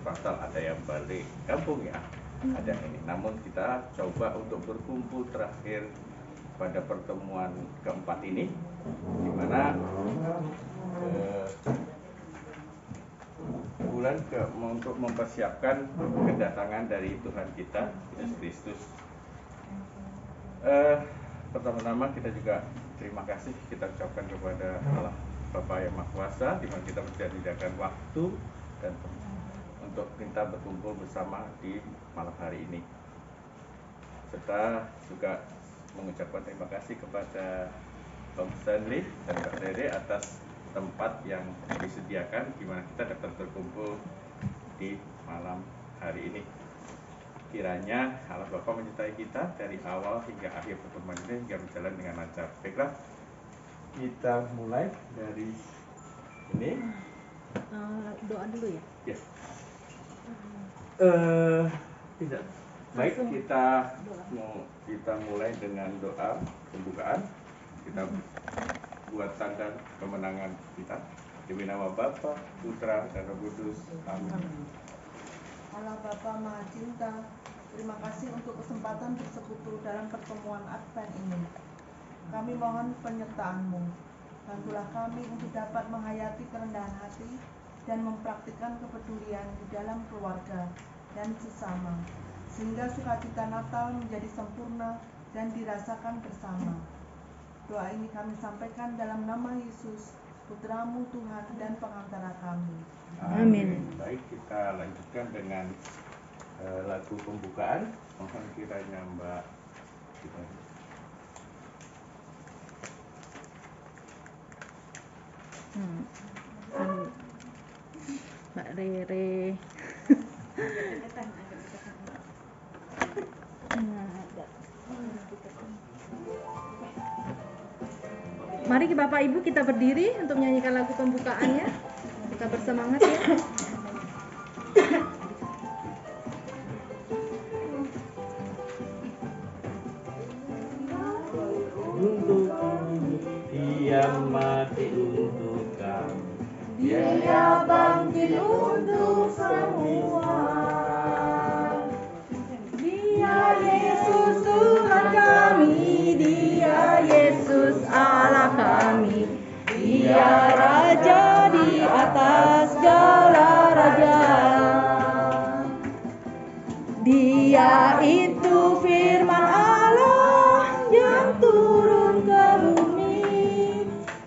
pasal, ada yang balik kampung ya, ada yang ini. Namun kita coba untuk berkumpul terakhir pada pertemuan keempat ini, di mana untuk mempersiapkan kedatangan dari Tuhan kita Yesus Kristus. Pertama-tama kita juga terima kasih kita ucapkan kepada Allah Bapa yang Maha Kuasa, di mana kita menyediakan waktu dan untuk kita berkumpul bersama di malam hari ini. Serta juga mengucapkan terima kasih kepada Om Stanley dan Mbak Dede atas tempat yang disediakan di mana kita dapat berkumpul di malam hari ini. Kiranya Allah Bapa menyertai kita dari awal hingga akhir pertemuan ini hingga berjalan dengan lancar. Baiklah, kita mulai dari ini. Doa dulu ya? Yes. Tidak. Baik, kita mulai dengan doa pembukaan. Kita buat tanda kemenangan kita. Demi nama Bapa, Putra, dan Roh Kudus. Amin. Allah Bapa Maha Cinta, terima kasih untuk kesempatan bersekutu dalam pertemuan Advent ini. Kami mohon penyertaan-Mu. Bantulah kami untuk dapat menghayati kerendahan hati dan mempraktikkan kepedulian di dalam keluarga dan sesama, sehingga sukacita Natal menjadi sempurna dan dirasakan bersama. Doa ini kami sampaikan dalam nama Yesus, Putra-Mu Tuhan dan pengantara kami. Amin. Baik, kita lanjutkan dengan lagu pembukaan. Mohon kiranya Mbak Mbak Rere. Mari Bapak Ibu kita berdiri untuk menyanyikan lagu pembukaannya. Kita bersemangat ya. Untuk Dia mati untuk kami, Dia bangkit untuk semua. Dia Yesus Tuhan kami, Dia Yesus Allah kami, Dia Raja di atas segala raja. Dia itu firman Allah yang turun ke bumi,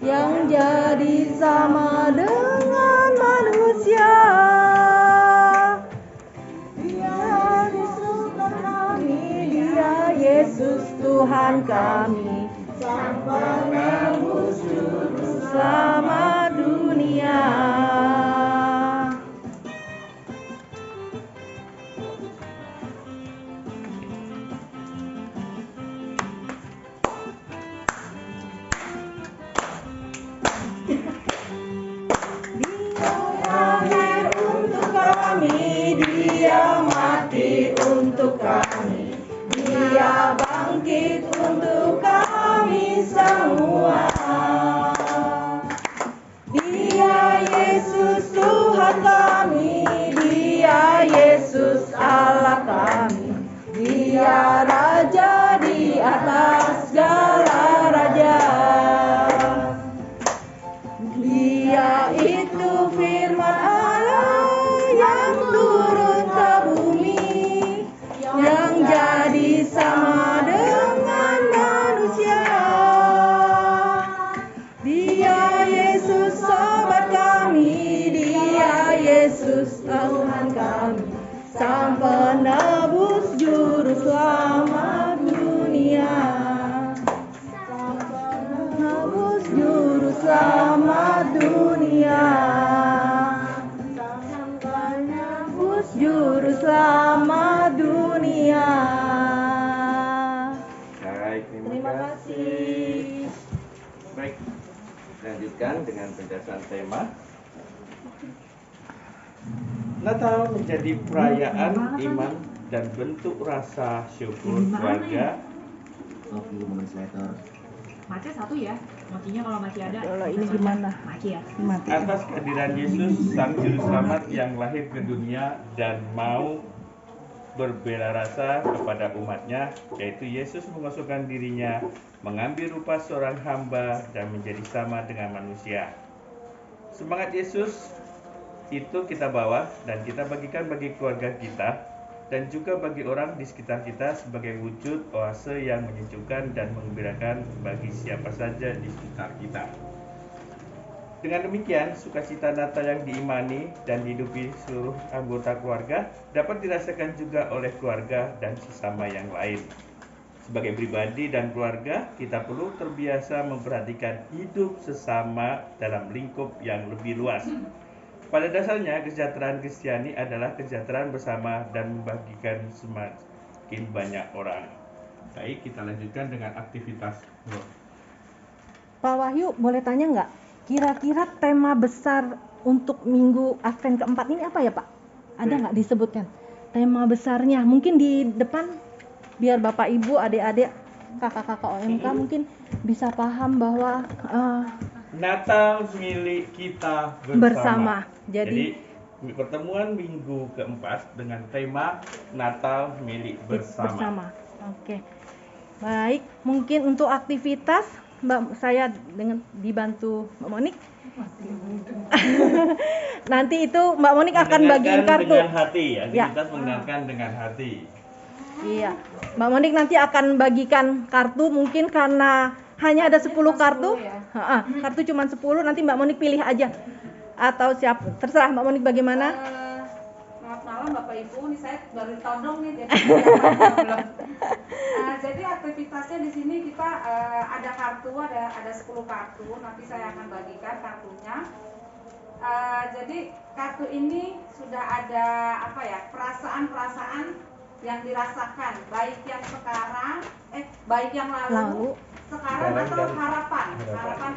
yang jadi sama dengan manusia. Dia Yesus Tuhan kami, Dia Yesus Tuhan kami, Sang Penebus juru selamat dunia. Dia mati untuk kami, Dia bangkit untuk kami semua. Dia Yesus Tuhan kami, Dia Yesus Allah kami, Dia Raja di atas segala raja. Dia itu firman Allah yang turun ke bumi, yang jadi sama dengan manusia. Dia Yesus sobat kami, Dia Yesus Tuhan kami, Sang Penebus juru selamat dunia. Sang Penebus juru selamat dunia. Juru selamat dunia. Baik, terima kasih. Baik, lanjutkan dengan penjelasan tema. Natal menjadi perayaan iman dan bentuk rasa syukur keluarga. Matius 1 ya. Motinya kalau masih ada. Kalau ini gimana? Mati ya. Mati. Atas kehadiran Yesus, Sang Juru Selamat yang lahir ke dunia dan mau berbela rasa kepada umatnya, yaitu Yesus mengosongkan dirinya, mengambil rupa seorang hamba dan menjadi sama dengan manusia. Semangat Yesus itu kita bawa dan kita bagikan bagi keluarga kita dan juga bagi orang di sekitar kita sebagai wujud oase yang menyejukkan dan menggembirakan bagi siapa saja di sekitar kita. Dengan demikian, sukacita Natal yang diimani dan dihidupi seluruh anggota keluarga dapat dirasakan juga oleh keluarga dan sesama yang lain. Sebagai pribadi dan keluarga, kita perlu terbiasa memperhatikan hidup sesama dalam lingkup yang lebih luas. Pada dasarnya, kesejahteraan Kristiani adalah kesejahteraan bersama dan membagikan semakin banyak orang. Baik, kita lanjutkan dengan aktivitas. Pak Wahyu, boleh tanya nggak? Kira-kira tema besar untuk minggu Advent keempat ini apa ya Pak? Ada nggak disebutkan? Tema besarnya, mungkin di depan biar Bapak Ibu, adik-adik, kakak-kakak OMK mungkin bisa paham bahwa Natal milik kita bersama. Jadi pertemuan minggu keempat dengan tema Natal milik bersama. Oke. Baik, mungkin untuk aktivitas saya dengan dibantu Mbak Monik. Nanti itu Mbak Monik akan bagiin kartu. Dengan hati, aktivitas mendengarkan dengan hati. Iya, Mbak Monik nanti akan bagikan kartu, mungkin karena hanya ada 10 kartu. Kartu cuma 10, nanti Mbak Monik pilih aja. Atau siapa, terserah Mbak Monik bagaimana. Selamat malam Bapak Ibu, ini saya baru ditodong nih jadi belum. Jadi aktivitasnya di sini kita ada kartu, ada 10 kartu. Nanti saya akan bagikan kartunya. Jadi kartu ini sudah ada perasaan-perasaan yang dirasakan, baik yang sekarang, baik yang lalu, sekarang atau harapan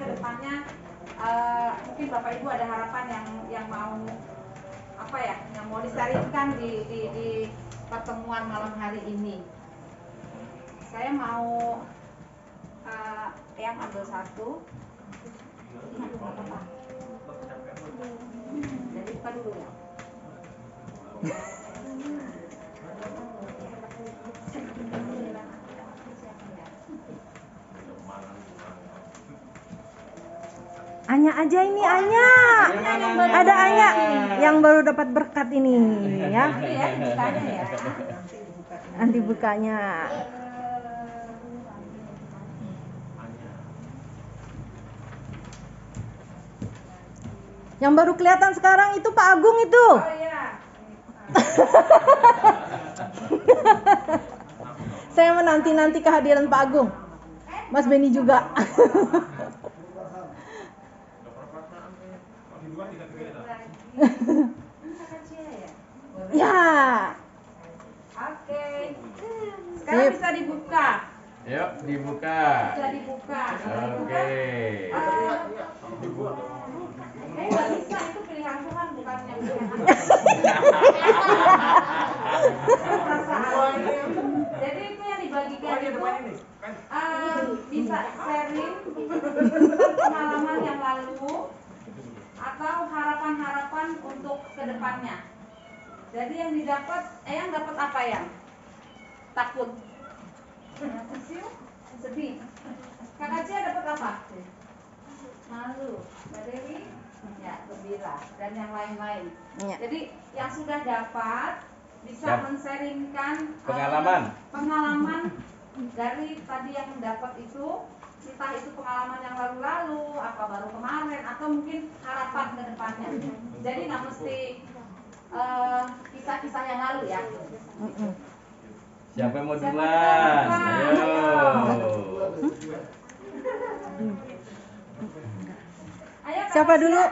ke depannya. Mungkin Bapak Ibu ada harapan yang mau yang mau disaringkan di pertemuan malam hari ini. Saya mau yang ambil satu. Jadi buka dulu ya. Anya aja ini, Anya. Ada Anya yang baru dapat berkat ini ya. Nanti bukanya. Yang baru kelihatan sekarang itu Pak Agung itu. Oh iya. Saya menanti-nanti kehadiran Pak Agung. Mas Beni juga. Ya. Oke. Sekarang bisa dibuka. Yuk, dibuka. Bisa dibuka. Oke. Nggak bisa, itu pilihan Tuhan bukan yang pilihan. Perasaan. Jadi itu yang dibagikan itu bisa sharing pengalaman yang lalu atau harapan-harapan untuk kedepannya. Jadi yang didapat, yang dapat apa ya? Takut, sedih. Kakak Cia dapat apa? Malu, Mbak Dewi, ya gembira dan yang lain-lain. Ya. Jadi yang sudah dapat bisa men-sharingkan pengalaman dari tadi yang mendapat itu, entah itu pengalaman yang lalu-lalu, apa baru kemarin, atau mungkin harapan ke depannya. Jadi nggak mesti kisah-kisah yang lalu ya. Siapa yang mau duluan? Ayo. Siapa dulu?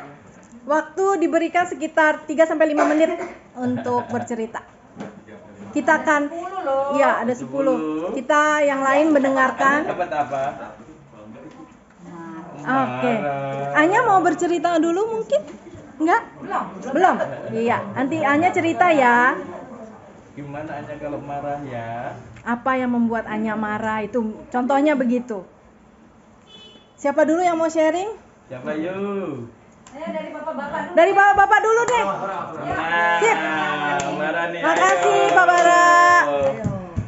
Waktu diberikan sekitar 3-5 menit untuk bercerita. Kita akan, ya ada 10. Kita yang lain mendengarkan. Dapat apa? Oke. Anya mau bercerita dulu mungkin? Enggak? Belum. Iya, nanti Anya cerita ya. Gimana Anya kalau marah ya? Apa yang membuat Anya marah itu? Contohnya begitu. Siapa dulu yang mau sharing? Siapa yuk? Ayo dari bapak-bapak dulu. Dari bapak-bapak dulu deh. Sip. Bara nih. Makasih Pak Bara.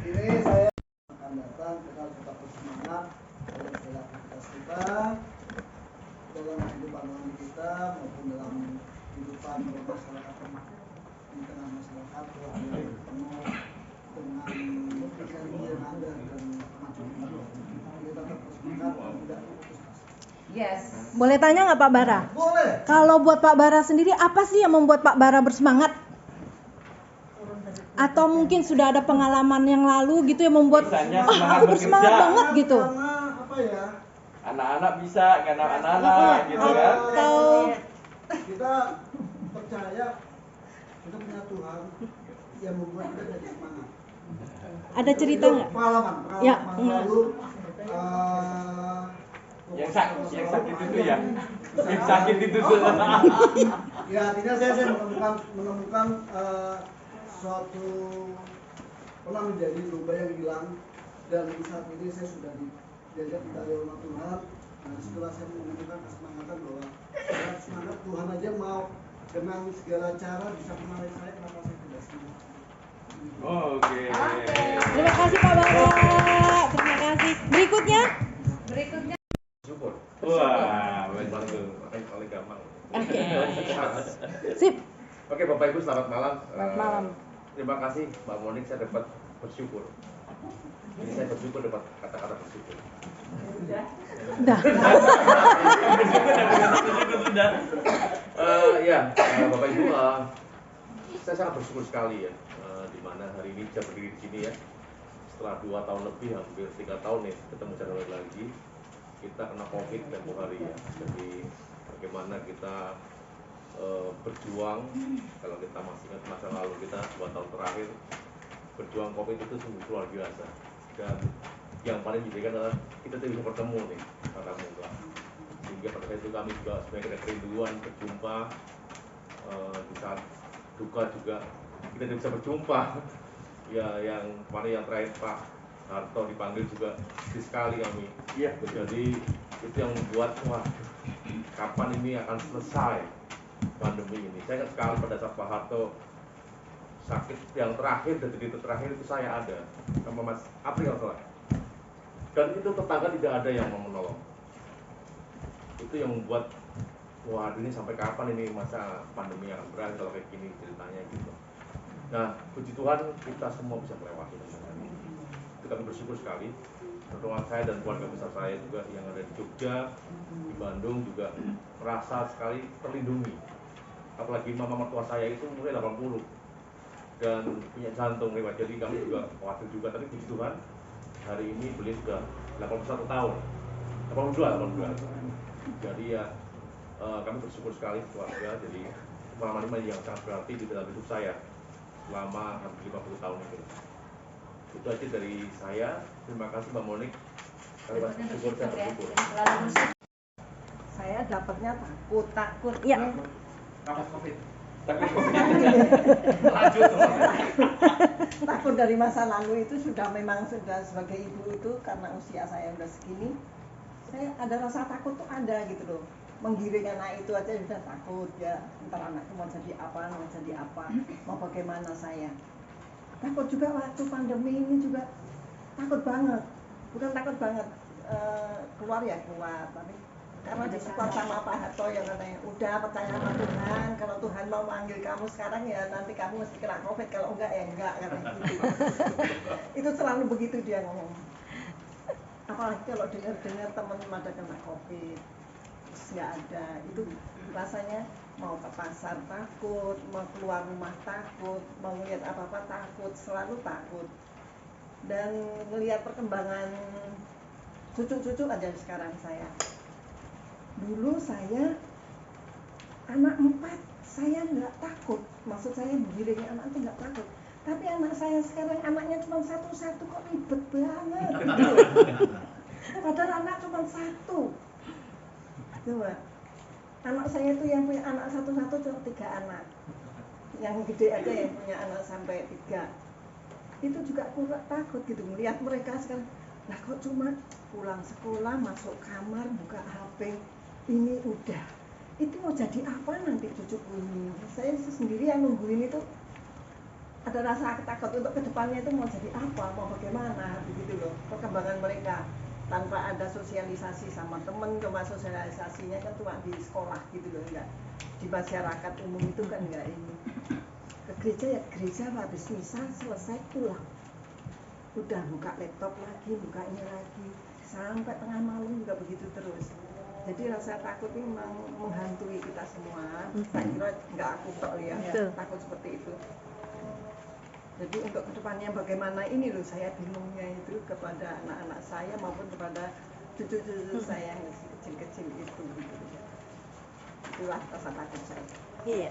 Ini saya akan datang, kita harus tetap bersemangat dalam segala aktivitas kita, dalam kehidupan rohani kita maupun dalam kehidupan bermasyarakat di tengah masyarakat yang penuh dengan energi yang ada dan kemajuan. Kita tetap bersemangat dan tidak putus asa. Yes. Boleh tanya nggak Pak Bara? Boleh. Kalau buat Pak Bara sendiri, apa sih yang membuat Pak Bara bersemangat? Atau mungkin sudah ada pengalaman yang lalu gitu yang membuat Bisanya semangat aku bersemangat bekerja. banget gitu. Karena apa ya? Anak-anak bisa, karena anak-anak gitu kan. Atau Kita percaya kita punya Tuhan yang membuat kita jadi semangat. ada cerita Itu nggak? pengalaman Ya, lalu Yang sakit itu ya. Yang sakit itu ya artinya saya menemukan suatu pernah menjadi domba yang hilang, dan saat ini saya sudah diajak dari oleh Tuhan. Nah, setelah saya menemukan kesemangatan bahwa saya semangat, Tuhan aja mau dengan segala cara bisa menarik saya, kenapa saya tidak semangat? Oke. Terima kasih Pak Bara. Terima kasih. Berikutnya? Berikutnya Syukur. Wah, betul. Makanya paling gampang. Oke. Sip. Oke, Bapak Ibu selamat malam. Selamat malam. Terima kasih Mbak Monik, saya dapat bersyukur. Jadi saya bersyukur dapat kata-kata bersyukur. udah. Udah. Sudah. Ya, Bapak Ibu, saya sangat bersyukur sekali ya, di mana hari ini bisa berdiri di sini ya. Setelah 2 tahun lebih, hampir 3 tahun nih ketemu Januari lagi, kita kena COVID tempo hari ya. Jadi bagaimana kita berjuang, kalau kita masih ingat masa lalu kita 2 tahun terakhir berjuang COVID itu sungguh luar biasa. Dan yang paling menjadikan adalah kita tidak bisa bertemu nih tatap muka, sehingga pada saat itu kami juga sebagai ada kerinduan berjumpa. Di saat duka juga kita tidak bisa berjumpa ya. Yang kemarin yang terakhir Pak Harto dipanggil juga sedih sekali kami. Iya. Jadi itu yang membuat wah, kapan ini akan selesai pandemi ini. Saya ingat sekali pada saat Pak Harto sakit yang terakhir, detik terakhir itu saya ada sama Mas April salah. Dan itu tetangga tidak ada yang mau menolong. Itu yang membuat wah, ini sampai kapan ini masa pandemi akan berakhir kalau kayak gini ceritanya gitu. Nah, puji Tuhan kita semua bisa melewati masa ini. Itu kami bersyukur sekali. Terutama saya dan keluarga besar saya juga yang ada di Jogja, di Bandung juga merasa sekali terlindungi. Apalagi mama mertua saya itu umurnya 80 dan punya jantung lewat, jadi kami juga khawatir juga. Tapi puji Tuhan hari ini beliau sudah 81 tahun, 82. Jadi ya kami bersyukur sekali keluarga. Jadi pengalaman ini yang sangat berarti di dalam hidup saya selama hampir 50 tahun itu. Itu aja dari saya. Terima kasih Mbak Monik. Kalimat bersyukur saya bersyukur. Saya dapatnya takut. Ya. Takut dari masa lalu itu memang sudah sebagai ibu itu, karena usia saya udah segini, saya ada rasa takut tuh ada gitu loh. Menggiring anak itu aja sudah takut ya, entar anakku mau jadi apa, mau bagaimana saya. Takut juga waktu pandemi ini juga takut banget. Bukan takut banget keluar, tapi karena disupport sama Pak Harto yang katanya udah percaya sama Tuhan, kalau Tuhan mau manggil kamu sekarang ya nanti kamu mesti kena COVID, kalau enggak ya enggak, katanya gitu. Itu selalu begitu dia ngomong. Apalagi kalau dengar teman pada kena COVID terus nggak ada, itu rasanya mau ke pasar takut, mau keluar rumah takut, mau lihat apa-apa takut, selalu takut. Dan melihat perkembangan cucu-cucu aja sekarang saya. Dulu saya anak 4, saya nggak takut. Maksud saya giring anak itu nggak takut. Tapi anak saya sekarang anaknya cuma satu-satu, kok ribet banget. Padahal anak cuma 1. Coba. Anak saya itu yang punya anak satu-satu cuma 3 anak. Yang gede aja yang punya anak sampai 3. Itu juga aku nggak takut gitu melihat mereka sekarang. Lah kok cuma pulang sekolah masuk kamar buka HP ini udah. Itu mau jadi apa nanti cucuku ini? Saya sendiri yang nungguin itu ada rasa takut untuk kedepannya itu mau jadi apa, mau bagaimana, begitu loh perkembangan mereka tanpa ada sosialisasi sama temen. Cuma sosialisasinya kan cuma di sekolah gitu loh, enggak di masyarakat umum itu kan enggak ini. Ke gereja ya gereja, habis misa selesai pulang udah buka laptop lagi, buka ini lagi sampai tengah malam juga begitu terus. Jadi rasa takut ini memang menghantui kita semua. Saya kira enggak aku tok ya, takut seperti itu. Jadi untuk kedepannya bagaimana ini loh, saya bingungnya itu kepada anak-anak saya maupun kepada cucu-cucu saya yang kecil-kecil itu gitu. Itulah rasa takut saya. Iya.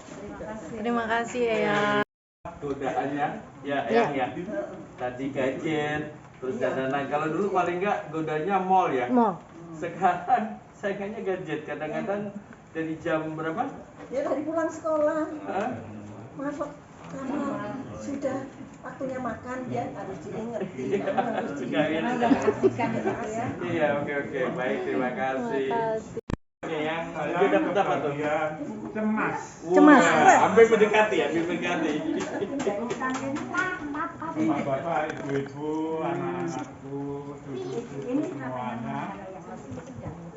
Terima kasih ya. Godaannya ya tadi gadget terus dana. Kalau dulu paling enggak godanya mall ya. Mall. Sekarang saingannya gadget. Kadang-kadang dari jam berapa? Ya dari pulang sekolah masuk kamar sudah waktunya makan, dia harus diingetin, harus Asik-asikan gitu ya. Iya, oke, baik, terima kasih. Oke, yang beda pendapat tuh. Cemas. Cemas. Hampir mendekati ya, Bapak-bapak, ibu-ibu, anak-anakku, cucu-cucu semuanya.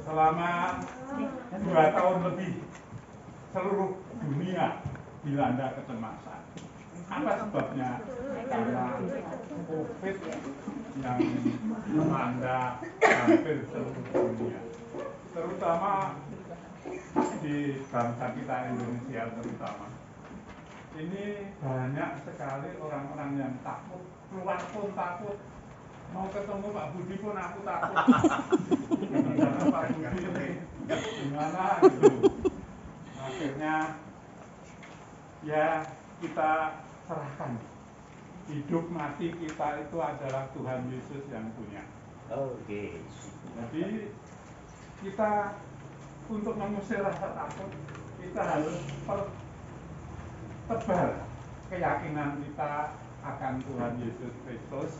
Selama 2 tahun lebih seluruh dunia dilanda kecemasan. Apa sebabnya? Karena COVID yang melanda hampir seluruh dunia, terutama di bangsa kita Indonesia terutama. Ini banyak sekali orang-orang yang takut, keluar pun takut, mau ketemu Pak Budi pun aku takut. Karena Pak Budi ini gimana gitu. Akhirnya ya kita serahkan. Hidup mati kita itu adalah Tuhan Yesus yang punya. Oke. Jadi kita untuk mengusir rasa takut, kita harus tebal keyakinan kita akan Tuhan Yesus Kristus,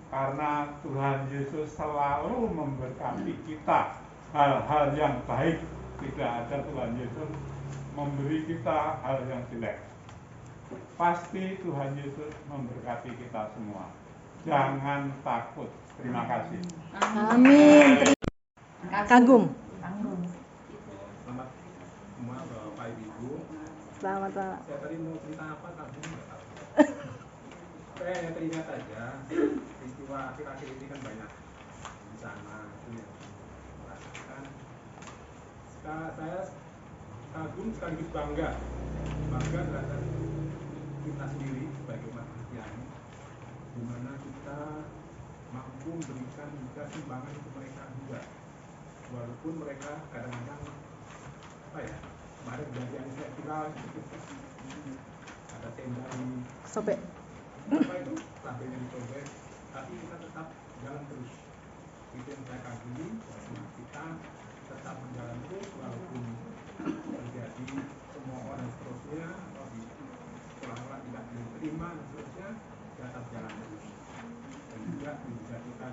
karena Tuhan Yesus selalu memberkati kita hal-hal yang baik. Tidak ada Tuhan Yesus memberi kita hal yang jelek. Pasti Tuhan Yesus memberkati kita semua. Jangan takut. Terima kasih. Amin. Kagum. Selamat semua Bapak Ibu. Selamat malam. Saya tadi mau cerita apa tapi nggak tahu. Saya hanya teringat saja peristiwa akhir-akhir ini kan banyak di sana itu yang merasakan. Saya kagum sekaligus bangga terhadap kita sendiri sebagai umat Kristen, di mana kita mampu memberikan juga sumbangan untuk mereka juga, walaupun mereka kadang-kadang kemarin belanjaan saya viral ada tenda di Sobek. itu sampingnya disobek, tapi kita tetap jalan terus. Itu yang saya kagumi, bahwa kita tetap berjalan terus walaupun terjadi semua orang seterusnya atau di sekolah-sekolah tidak diterima dan seterusnya, tetap jalan terus. Dan juga kita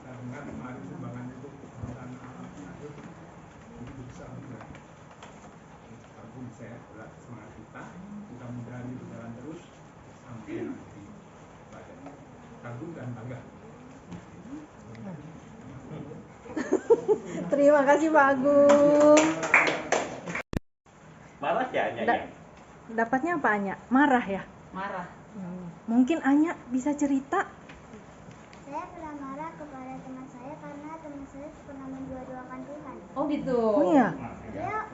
dengar kemarin sumbangan itu rencana akhir itu besar juga. Walaupun saya berat semangat kita mudah-mudahan ini berjalan terus sampai nanti pada kagum dan bangga. Terima kasih Pak Agung. Marah ya Anya ya? Dapatnya apa Anya? Marah ya? Marah. Mungkin Anya bisa cerita. Saya pernah marah kepada teman saya karena teman saya pernah mendua-duakan Tuhan. Oh gitu. Oh iya.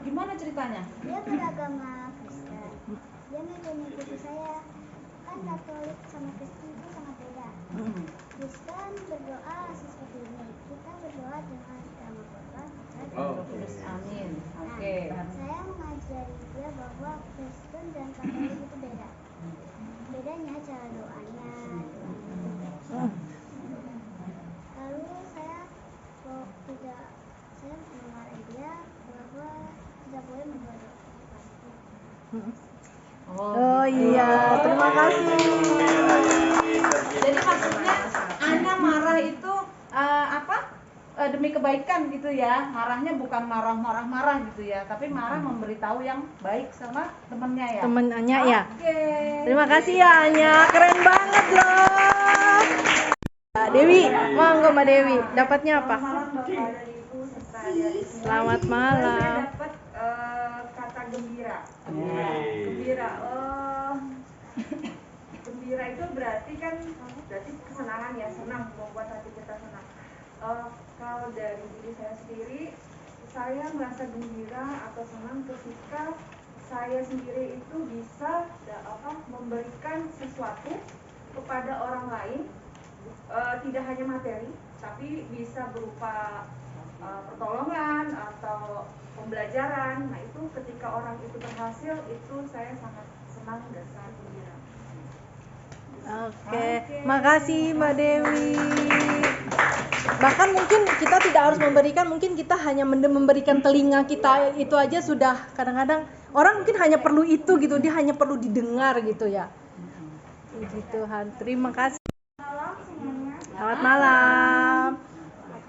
Gimana ceritanya? Dia beragama Kristen. Dia mengikuti saya. Kan Katolik sama Kristen itu sangat beda. Kristen berdoa seperti ini. Kita berdoa dengan nama Bapa, Putra, dan Roh Kudus. Amin. Nah, Oke. saya mengajari dia bahwa Kristen dan Katolik itu beda. Bedanya cara doanya. Lalu saya memarahi dia bahwa tidak boleh membuat Oh iya, terima kasih. Jadi maksudnya Anda marah itu demi kebaikan gitu ya. Marahnya bukan marah gitu ya, tapi marah memberitahu yang baik sama temennya ya. Temennya ya. Oke. Terima kasih ya Anya, keren banget loh. Mbak Dewi, monggo Mbak Dewi, dapatnya apa? Selamat malam Bapak dan Ibu serta adik-adik semua. Selamat Saya malam. dapat kata gembira. Gembira. Gembira itu berarti kesenangan ya, senang, membuat hati kita senang. Kalau dari diri saya sendiri, saya merasa gembira atau senang ketika saya sendiri itu bisa memberikan sesuatu kepada orang lain, tidak hanya materi, tapi bisa berupa pertolongan atau pembelajaran. Nah itu ketika orang itu berhasil, itu saya sangat senang dan sangat gembira. Oke, makasih Mbak Dewi. Bahkan mungkin kita tidak harus memberikan, mungkin kita hanya memberikan telinga kita, itu aja sudah. Kadang-kadang orang mungkin hanya perlu itu gitu, dia hanya perlu didengar gitu ya. Puji Tuhan, terima kasih. Malam semuanya. Selamat malam.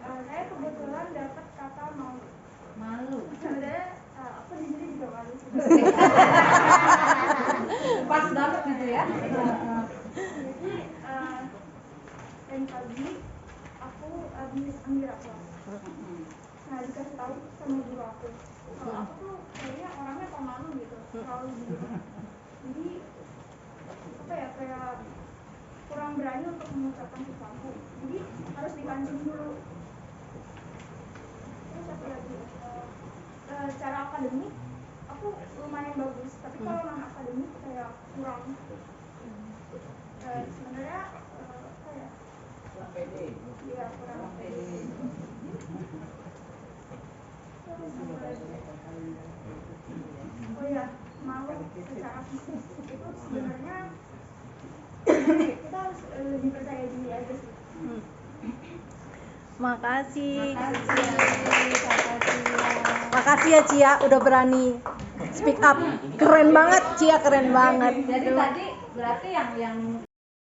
Saya kebetulan dapat kata malu. Sebenarnya aku di sini juga malu sih. Pas banget gitu ya. Jadi tadi pagi aku habis ambil rapor. Nah dikasih tahu sama guru aku. Kalau aku tuh kayaknya orangnya pemalu gitu, selalu gitu. Jadi apa ya, kayak kurang berani untuk mengucapkan sesuatu. Jadi harus dikancing dulu. Terus apa lagi? Cara akademik aku lumayan bagus, tapi kalau non akademik kayak kurang. Sebenarnya apa ya? Kurang pede. Iya, kurang pede. Oh ya, malu secara fisik itu sebenarnya kita harus lebih percaya diri aja sih. Makasih. Makasih ya Cia, udah berani speak up. Keren banget Cia, keren banget. Jadi tadi berarti yang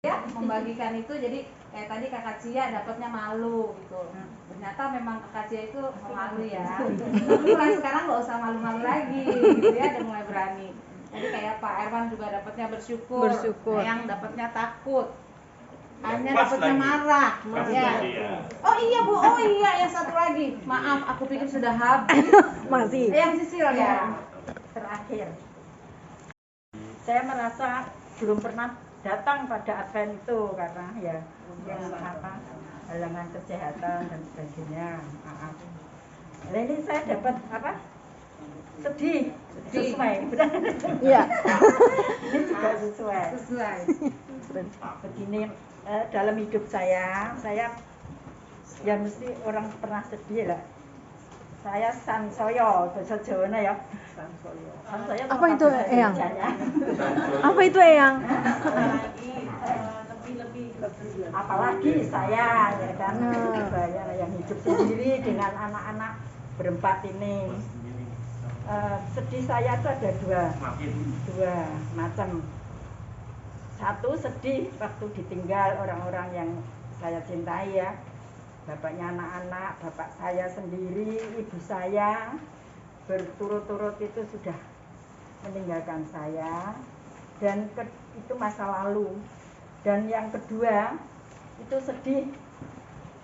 ya membagikan itu, jadi kayak tadi kakak Cia dapatnya malu gitu. Ternyata memang kakak Cia itu malu ya. Tapi mulai sekarang nggak usah malu-malu lagi gitu ya, udah mulai berani. Tadi kayak Pak Erwan juga dapatnya bersyukur. Yang dapatnya takut. Anya dapatnya marah. Ya. Oh iya Bu, oh iya yang satu lagi. Maaf, aku pikir sudah habis. Masih. Yang Sisil ya. Terakhir, saya merasa belum pernah datang pada Advent itu karena ya mungkin halangan kesehatan dan sebagainya. Maaf. Nah, ini saya dapat sedih sesuai. Iya. Ini juga sesuai. Begini, dalam hidup saya ya mesti orang pernah sedih lah. Saya sansoyo, bahasa Jawa ya. Sansoyo. Apa itu Eyang? Apa itu Eyang? Apalagi saya ya kan, saya yang hidup sendiri dengan anak-anak berempat ini. Sedih saya itu ada dua macam. Satu sedih waktu ditinggal orang-orang yang saya cintai ya, bapaknya anak-anak, bapak saya sendiri, ibu saya berturut-turut itu sudah meninggalkan saya, dan itu masa lalu. Dan yang kedua itu sedih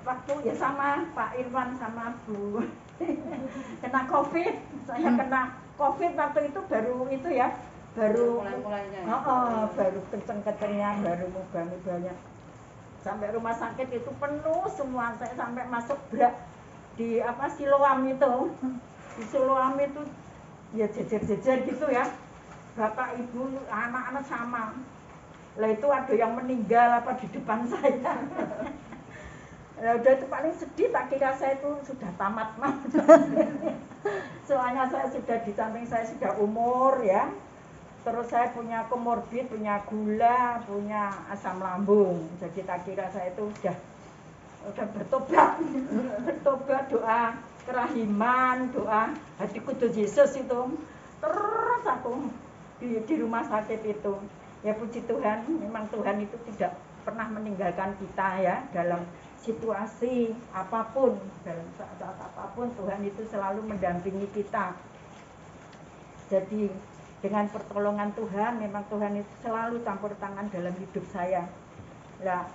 waktu ya sama Pak Irwan sama Bu kena COVID. Saya kena COVID waktu itu baru itu ya, baru baru kenceng-kencengnya, baru mubah-mubahnya. Sampai rumah sakit itu penuh semua, saya sampai masuk di Siloam itu. Di Siloam itu ya jejer-jejer gitu ya. Bapak, ibu, anak-anak sama. Lah itu ada yang meninggal di depan saya. Lah udah itu paling sedih, tak kira saya itu sudah tamat mah. Soalnya saya sudah di samping saya sudah umur ya. Terus saya punya komorbid, punya gula, punya asam lambung. Jadi tak kira saya itu udah bertobat. Bertobat, doa kerahiman, doa hati kudus Yesus itu. Terus aku di rumah sakit itu. Ya puji Tuhan, memang Tuhan itu tidak pernah meninggalkan kita ya dalam situasi apapun, dalam saat apapun Tuhan itu selalu mendampingi kita. Jadi dengan pertolongan Tuhan, memang Tuhan itu selalu campur tangan dalam hidup saya. Nah,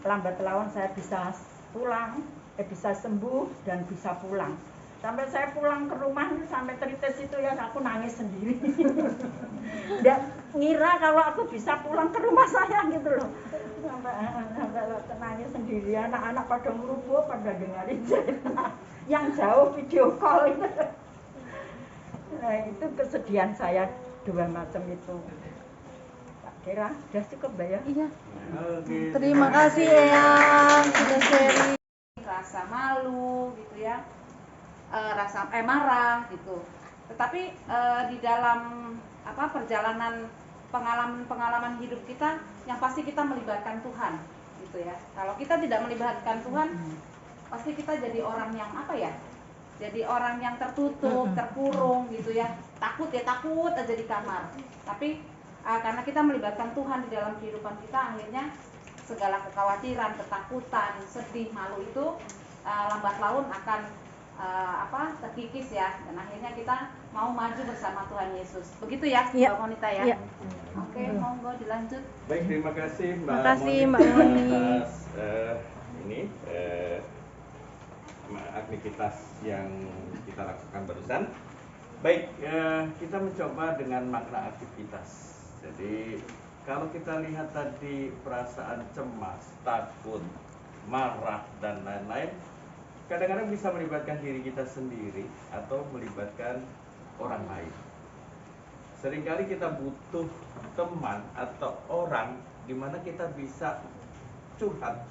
lambat laun saya bisa pulang, bisa sembuh dan bisa pulang. Sampai saya pulang ke rumah, sampai teritis itu ya aku nangis sendiri. Dan ngira kalau aku bisa pulang ke rumah saya gitu loh. Sampai nangis sendiri, anak-anak pada ngerubuh, pada dengerin cerita. Yang jauh video call itu. Nah, itu kesedihan saya dua macam itu. Tak kira sudah cukup ya? Iya. Oke. Terima kasih Eyang sudah sharing. Rasa malu gitu ya, rasa marah gitu. Tetapi di dalam perjalanan pengalaman hidup kita, yang pasti kita melibatkan Tuhan gitu ya. Kalau kita tidak melibatkan Tuhan, pasti kita jadi orang yang jadi orang yang tertutup, terkurung gitu ya. Takut aja di kamar. Tapi karena kita melibatkan Tuhan di dalam kehidupan kita, akhirnya segala kekhawatiran, ketakutan, sedih, malu itu lambat laun akan terkikis ya, dan akhirnya kita mau maju bersama Tuhan Yesus. Begitu ya, Mbak Monita ya. Iya. Oke, monggo dilanjut. Baik, terima kasih Mbak Mbak Moni atas aktivitas yang kita lakukan barusan. Baik, kita mencoba dengan makna aktivitas. Jadi kalau kita lihat tadi perasaan cemas, takut, marah dan lain-lain, kadang-kadang bisa melibatkan diri kita sendiri atau melibatkan orang lain. Seringkali kita butuh teman atau orang di mana kita bisa curhat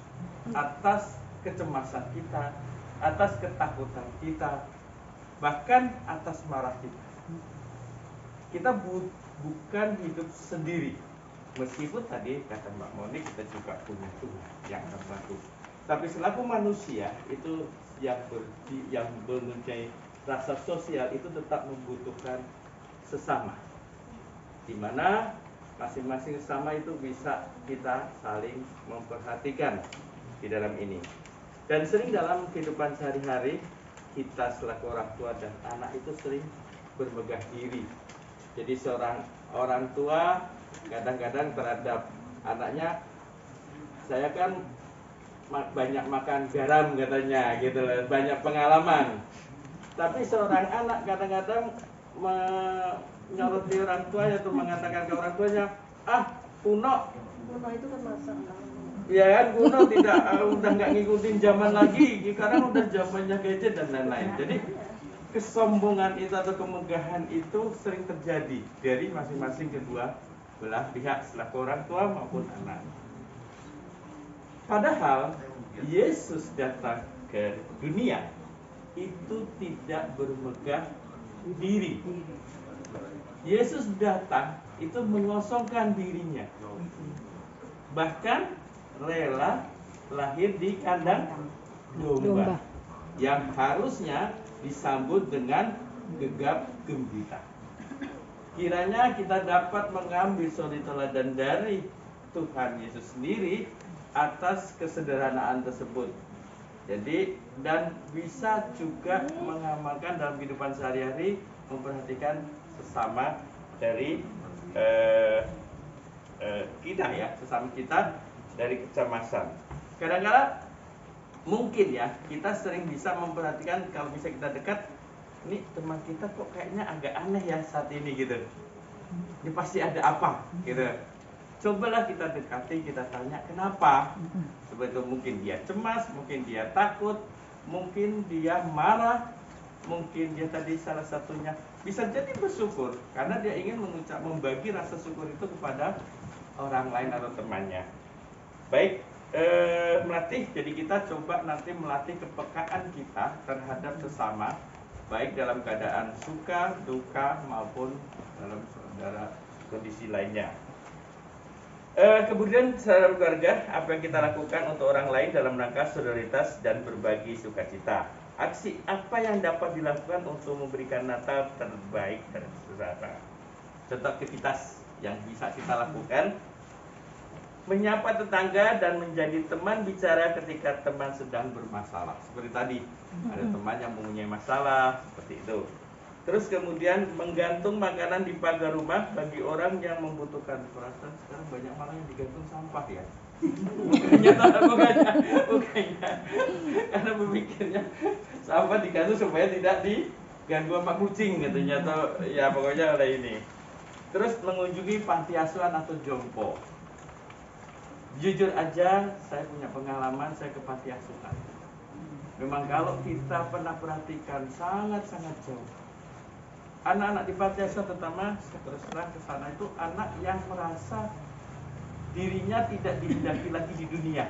atas kecemasan kita, atas ketakutan kita, bahkan atas marah kita. Kita bukan hidup sendiri. Meskipun tadi kata Mbak Moni, kita juga punya Tuhan yang terbantu. Tapi selaku manusia itu yang mempunyai rasa sosial itu tetap membutuhkan sesama, di mana masing-masing sesama itu bisa kita saling memperhatikan di dalam ini. Dan sering dalam kehidupan sehari-hari kita selaku orang tua dan anak itu sering bermegah diri. Jadi seorang orang tua kadang-kadang terhadap anaknya, saya kan banyak makan garam katanya gitu loh, banyak pengalaman. Tapi seorang anak kadang-kadang menyoroti orang tuanya atau mengatakan ke orang tuanya, kuno Kuno itu kan masa ya kan, kuno tidak udah nggak ngikutin zaman lagi, sekarang udah zamannya gadget dan lain-lain. Jadi kesombongan itu atau kemegahan itu sering terjadi dari masing-masing kedua belah pihak, selaku orang tua maupun anak. Padahal Yesus datang ke dunia itu tidak bermegah diri. Yesus datang itu mengosongkan dirinya, bahkan rela lahir di kandang domba yang harusnya disambut dengan gegap gembira. Kiranya kita dapat mengambil suri teladan dari Tuhan Yesus sendiri atas kesederhanaan tersebut. Jadi dan bisa juga mengamalkan dalam kehidupan sehari-hari, memperhatikan sesama dari kita ya, sesama kita dari kecemasan. Kadang-kadang mungkin ya kita sering bisa memperhatikan, kalau bisa kita dekat, ini teman kita kok kayaknya agak aneh ya saat ini gitu. Ini pasti ada apa gitu. Cobalah kita dekati, kita tanya kenapa. Sebetulnya mungkin dia cemas, mungkin dia takut, mungkin dia marah, mungkin dia tadi salah satunya bisa jadi bersyukur karena dia ingin membagi rasa syukur itu kepada orang lain atau temannya. Baik, melatih. Jadi kita coba nanti melatih kepekaan kita terhadap sesama, baik dalam keadaan suka, duka maupun dalam kondisi lainnya. Kemudian dalam keluarga, apa yang kita lakukan untuk orang lain dalam rangka solidaritas dan berbagi sukacita. Aksi apa yang dapat dilakukan untuk memberikan Natal terbaik dari saudara. Contoh aktivitas yang bisa kita lakukan. menyapa tetangga dan menjadi teman bicara ketika teman sedang bermasalah. Seperti tadi, ada teman yang mempunyai masalah, seperti itu. Terus kemudian menggantung makanan di pagar rumah bagi orang yang membutuhkan. Perasaan sekarang banyak malah yang digantung sampah ya. Bukannya. Karena berpikirnya sampah digantung supaya tidak diganggu sama kucing katanya, atau ya pokoknya oleh ini. Terus mengunjungi panti asuhan atau jompo. Jujur aja, saya punya pengalaman, saya ke panti asuhan. Memang kalau kita pernah perhatikan sangat-sangat jauh. Anak-anak di panti asuhan terutama, saya terus terang ke sana itu anak yang merasa dirinya tidak dihendaki lagi di dunia.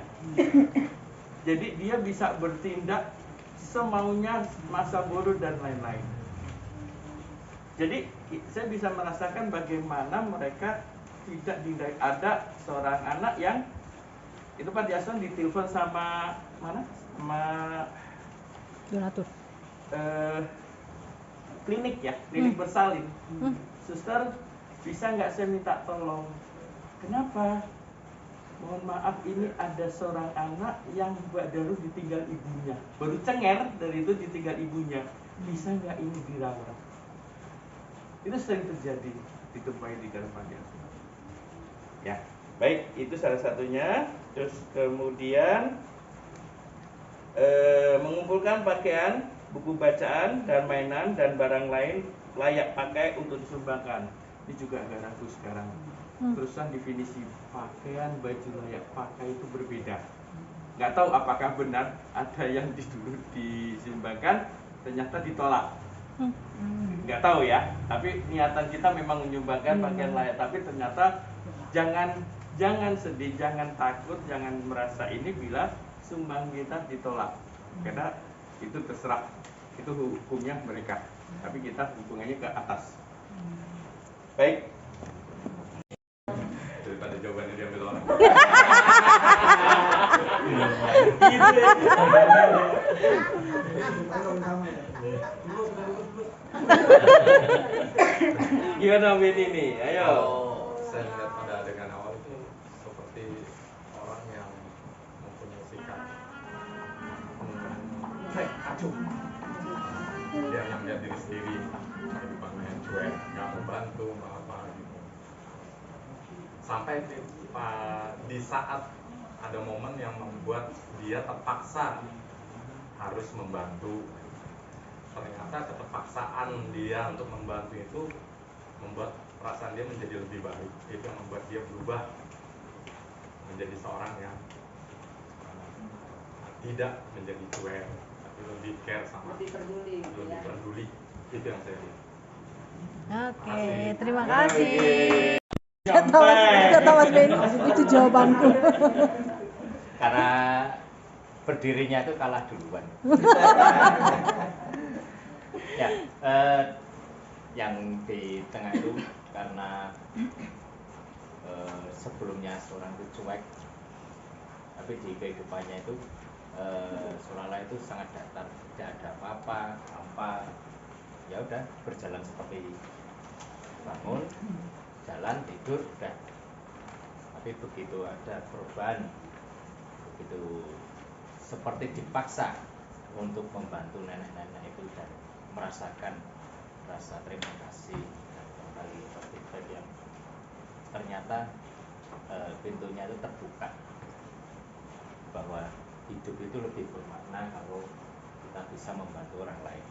Jadi dia bisa bertindak semaunya, masa bodoh dan lain-lain. Jadi saya bisa merasakan bagaimana mereka tidak dihendaki. Ada seorang anak yang itu panti asuhan ditelepon sama mana? Sama Donatur. Klinik ya, klinik bersalin. Suster, bisa nggak saya minta tolong? Kenapa? Mohon maaf, ini ada seorang anak yang baru ditinggal ibunya, baru cengar dari itu ditinggal ibunya. Bisa nggak ini dirawat? Itu sering terjadi ditempai di dalam panti asuhan. Ya, baik, itu salah satunya. Terus kemudian mengumpulkan pakaian, buku bacaan, dan mainan dan barang lain layak pakai untuk disumbangkan. Ini juga agak ragu sekarang. Terusan definisi pakaian, baju layak pakai itu berbeda. Nggak tahu apakah benar ada yang dulu disumbangkan ternyata ditolak. Nggak tahu ya. Tapi niatan kita memang menyumbangkan pakaian layak. Tapi ternyata jangan sedih, jangan takut, jangan merasa ini bila sumbang kita ditolak. Karena itu terserah, itu hukumnya mereka. Tapi kita hubungannya ke atas. Baik. Daripada jawabannya diambil orang. Gimana Win ini? Ayo. Saya melihat pada adegan awal itu seperti orang yang mempunyai sikap acuh. Dia hanya melihat diri sendiri, kehidupannya yang cuek, nggak membantu, nggak apa gitu. Sampai di saat ada momen yang membuat dia terpaksa harus membantu. Ternyata keterpaksaan dia untuk membantu itu membuat perasaan dia menjadi lebih baik. Itu yang membuat dia berubah menjadi seorang yang tidak menjadi cuek, tapi lebih care sama, lebih peduli. Itu yang saya lihat. Oke, terima kasih. Kata Mas Ben, itu jawabanku. Karena berdirinya itu kalah duluan. Ya, yang di tengah itu karena sebelumnya seorang itu cuek, tapi di kehidupannya itu seolah-olah itu sangat datar, tidak ada apa-apa, ya udah berjalan seperti bangun, jalan, tidur, udah. Tapi begitu ada perubahan, begitu seperti dipaksa untuk membantu nenek-nenek itu dan merasakan rasa terima kasih dan kembali feedback yang ternyata pintunya itu terbuka bahwa hidup itu lebih bermakna kalau kita bisa membantu orang lain.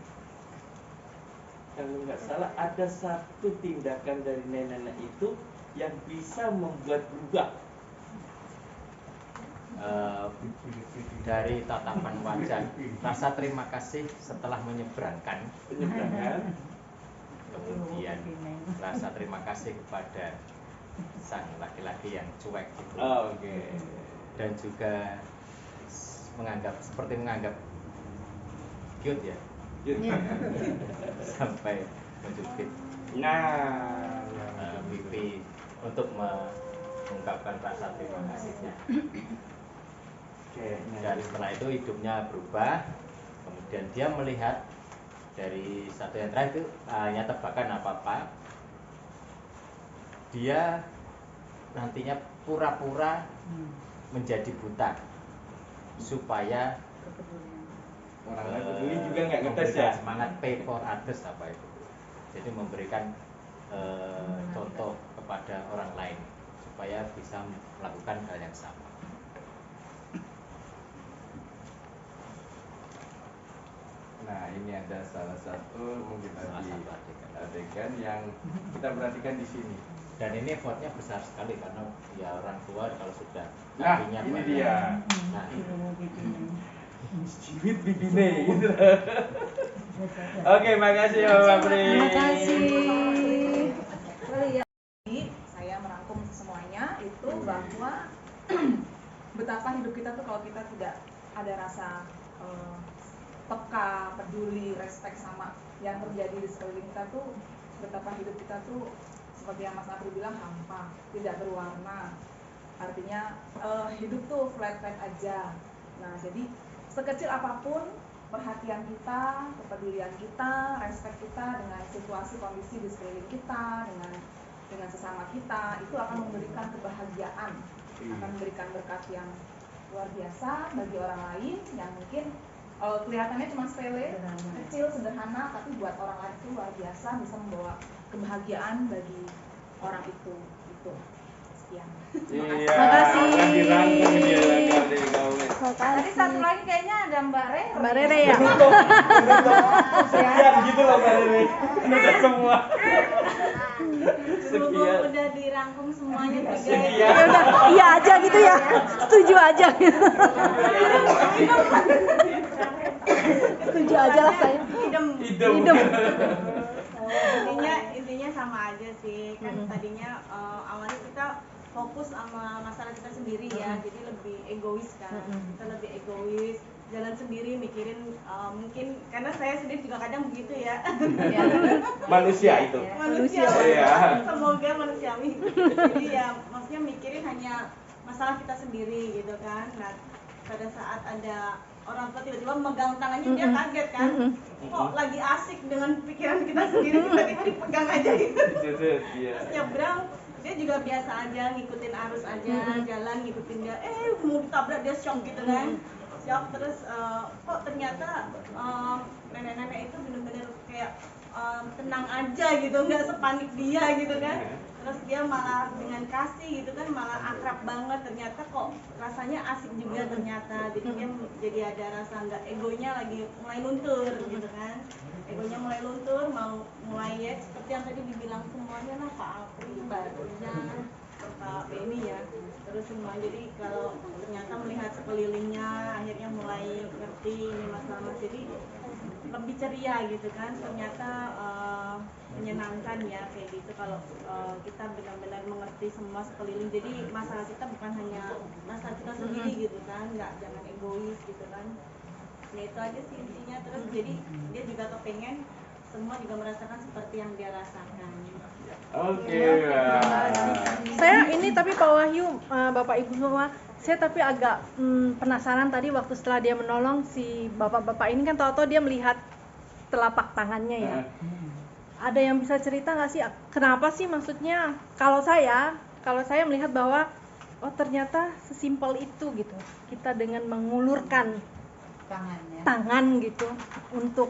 Kalau nggak salah ada satu tindakan dari nenek-nenek itu yang bisa membuat berubah. Dari tatapan wajah, rasa terima kasih setelah menyeberangkan, kemudian rasa terima kasih kepada sang laki-laki yang cuek itu, dan juga seperti menganggap cute ya, sampai menjepit pipi untuk mengungkapkan rasa terima kasihnya. Dan setelah itu hidupnya berubah. Kemudian dia melihat dari satu yang terakhir itu hanya tebakan apa-apa. Dia nantinya pura-pura menjadi buta supaya orang lain peduli juga nggak ngetes memberikan ya. semangat pay for others apa itu. Jadi memberikan contoh kepada orang lain supaya bisa melakukan hal yang sama. Nah, ini ada salah satu mungkin tadi adegan yang kita perhatikan di sini. Dan ini effortnya besar sekali karena ya orang tua kalau sudah Nah, kakinya ini banyak. dia. Nah, Jiwit bibine gitu. Oke, makasih ya Bapak Pri. Terima kasih. Saya merangkum semuanya itu bahwa betapa hidup kita tuh kalau kita tidak ada rasa peka, peduli, respect sama yang terjadi di sekeliling kita tuh, betapa hidup kita tuh seperti yang Mas Apri bilang hampa, tidak berwarna. Artinya hidup tuh flat-flat aja. Nah, jadi sekecil apapun perhatian kita, kepedulian kita, respect kita dengan situasi kondisi di sekeliling kita, dengan sesama kita, itu akan memberikan kebahagiaan, akan memberikan berkat yang luar biasa bagi orang lain yang mungkin kelihatannya cuma sepele, kecil, sederhana, tapi buat orang lain itu luar biasa, bisa membawa kebahagiaan bagi orang itu. Itu. Sekian. Iya. Makasih. Dirangkum dia kali kau. Tadi satu lagi kayaknya ada Mbak Rere. Mbak Rere ya. Sekian gitu loh Mbak Rere. Udah semua. Berhubung udah dirangkum semuanya juga. Sekian. Ya udah, iya aja gitu ya. Setuju aja gitu. Setuju aja lah saya. Hidup. Intinya sama aja sih. Kan tadinya awalnya kita fokus sama masalah kita sendiri ya, jadi lebih egois kan. Kita lebih egois, jalan sendiri mikirin mungkin karena saya sendiri juga kadang begitu ya. Manusia itu. Manusia. Iya. Semoga manusiawi. Jadi ya maksudnya mikirin hanya masalah kita sendiri gitu kan. Nah, pada saat ada orang tua tiba-tiba megang tangannya, dia kaget kan, kok lagi asik dengan pikiran kita sendiri, tiba-tiba dipegang aja gitu. Terus nyebrang, dia juga biasa aja ngikutin arus aja, jalan ngikutin dia, mau ditabrak dia shock gitu kan, shock. Terus kok ternyata nenek-nenek itu bener-bener kayak tenang aja gitu, nggak sepanik dia gitu kan. Terus dia malah dengan kasih gitu kan, malah akrab banget, ternyata kok rasanya asik juga ternyata. Jadi dia jadi ada rasa nggak, egonya lagi mulai luntur gitu kan, egonya mulai luntur, mau mulai ya seperti yang tadi dibilang semuanya lah, Pak Apri, Mbak Riza, Pak Benny ya, terus semua. Jadi kalau ternyata melihat sekelilingnya akhirnya mulai ngerti ini masalah, jadi lebih ceria gitu kan, ternyata menyenangkan ya kayak gitu kalau kita benar-benar mengerti semua sekeliling. Jadi masalah kita bukan hanya masalah kita sendiri gitu kan, jangan egois gitu kan. Ya itu aja sih intinya. Terus jadi dia juga kepengen semua juga merasakan seperti yang dia rasakan. Oke. Saya ini tapi Pak Wahyu, Bapak Ibu semua, saya tapi agak penasaran tadi waktu setelah dia menolong si bapak-bapak ini kan tahu-tahu dia melihat telapak tangannya ya. Ada yang bisa cerita nggak sih kenapa sih, maksudnya kalau saya melihat bahwa oh ternyata sesimpel itu gitu, kita dengan mengulurkan tangan gitu untuk